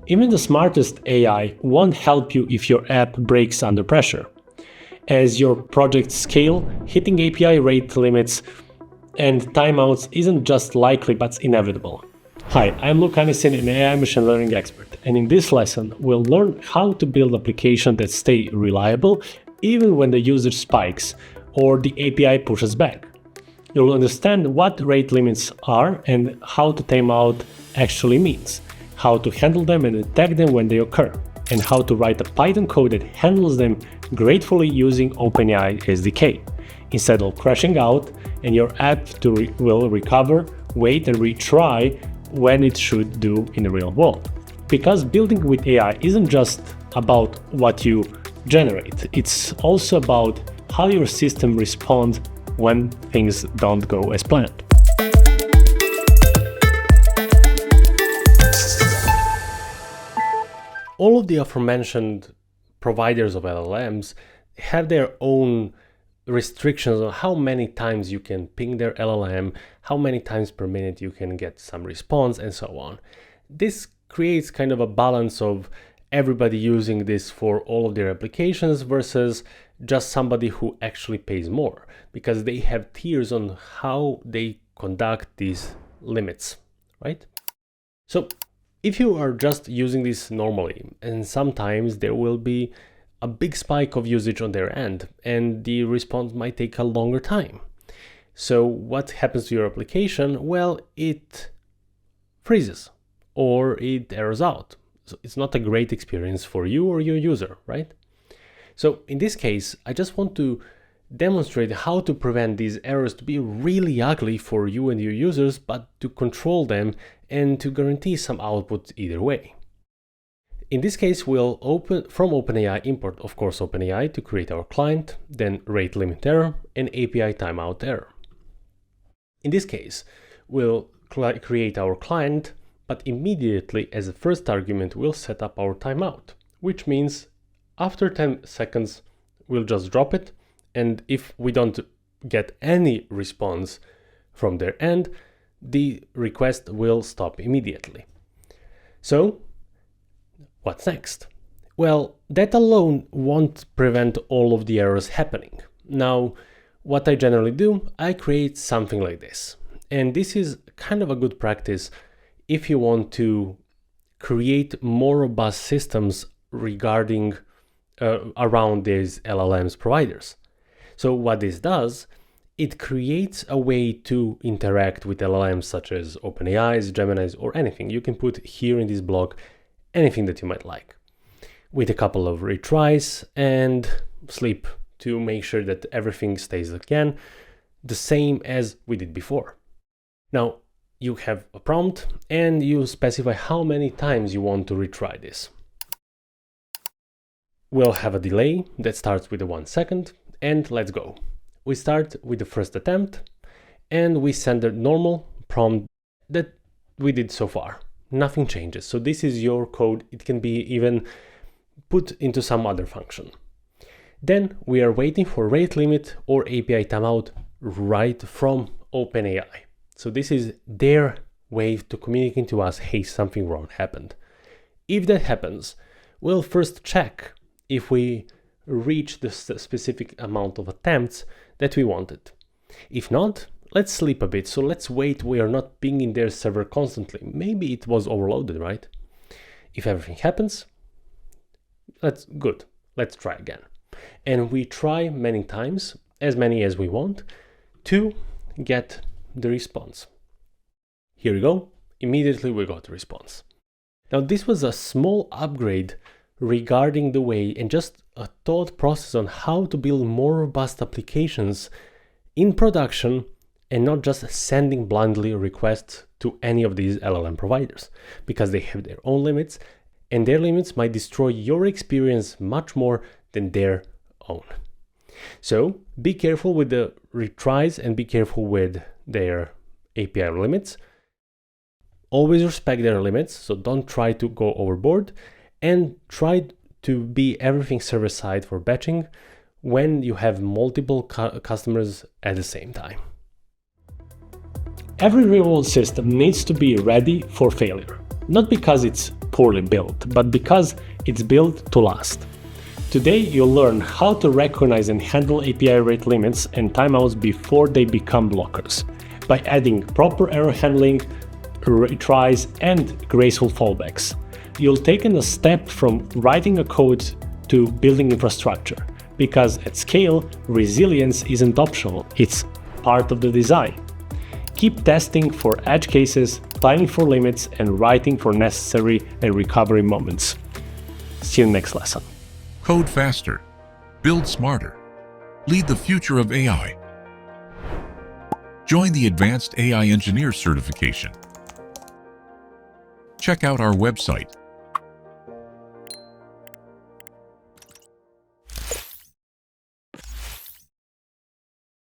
Even the smartest AI won't help you if your app breaks under pressure. As your projects scale, hitting API rate limits and timeouts isn't just likely but inevitable. Hi, I'm Luka Anicin, an AI machine learning expert, and in this lesson, we'll learn how to build applications that stay reliable even when the user spikes or the API pushes back. You'll understand what rate limits are and how to time out actually means, how to handle them and detect them when they occur, and how to write a Python code that handles them gracefully using OpenAI SDK, instead of crashing out and your app will recover, wait and retry when it should do in the real world. Because building with AI isn't just about what you generate, it's also about how your system responds when things don't go as planned. All of the aforementioned providers of LLMs have their own restrictions on how many times you can ping their LLM, how many times per minute you can get some response, and so on. This creates kind of a balance of everybody using this for all of their applications versus just somebody who actually pays more, because they have tiers on how they conduct these limits, right? So if you are just using this normally, and sometimes there will be a big spike of usage on their end, and the response might take a longer time. So what happens to your application? Well, it freezes or it errors out. So it's not a great experience for you or your user, right? So in this case, I just want to demonstrate how to prevent these errors to be really ugly for you and your users, but to control them and to guarantee some output either way. In this case, we'll from OpenAI import, of course, OpenAI to create our client, then rate limit error and API timeout error. In this case, we'll create our client, but immediately as a first argument, we'll set up our timeout, which means after 10 seconds, we'll just drop it. And if we don't get any response from their end, the request will stop immediately. So what's next? Well, that alone won't prevent all of the errors happening. Now, what I generally do, I create something like this. And this is kind of a good practice if you want to create more robust systems regarding around these LLMs providers. So what this does, it creates a way to interact with LLMs such as OpenAI's, Gemini's, or anything. You can put here in this block anything that you might like, with a couple of retries and sleep to make sure that everything stays again the same as we did before. Now, you have a prompt and you specify how many times you want to retry this. We'll have a delay that starts with 1 second, and let's go. We start with the first attempt and we send the normal prompt that we did so far. Nothing changes. So this is your code. It can be even put into some other function. Then we are waiting for rate limit or API timeout right from OpenAI. So this is their way to communicate to us, hey, something wrong happened. If that happens, we'll first check if we reach the specific amount of attempts that we wanted. If not, let's sleep a bit. So let's wait. We are not pinging their server constantly. Maybe it was overloaded, right? If everything happens, that's good. Let's try again. And we try many times, as many as we want, to get the response. Here we go. Immediately we got the response. Now this was a small upgrade regarding the way and just a thought process on how to build more robust applications in production and not just sending blindly requests to any of these LLM providers, because they have their own limits and their limits might destroy your experience much more than their own. So be careful with the retries and be careful with their API limits. Always respect their limits, so don't try to go overboard, and try to be everything server-side for batching when you have multiple customers at the same time. Every real-world system needs to be ready for failure. Not because it's poorly built, but because it's built to last. Today, you'll learn how to recognize and handle API rate limits and timeouts before they become blockers, by adding proper error handling, retries, and graceful fallbacks. You'll take a step from writing a code to building infrastructure, because at scale, resilience isn't optional, it's part of the design. Keep testing for edge cases, planning for limits, and writing for necessary and recovery moments. See you next lesson. Code faster. Build smarter. Lead the future of AI. Join the Advanced AI Engineer certification. Check out our website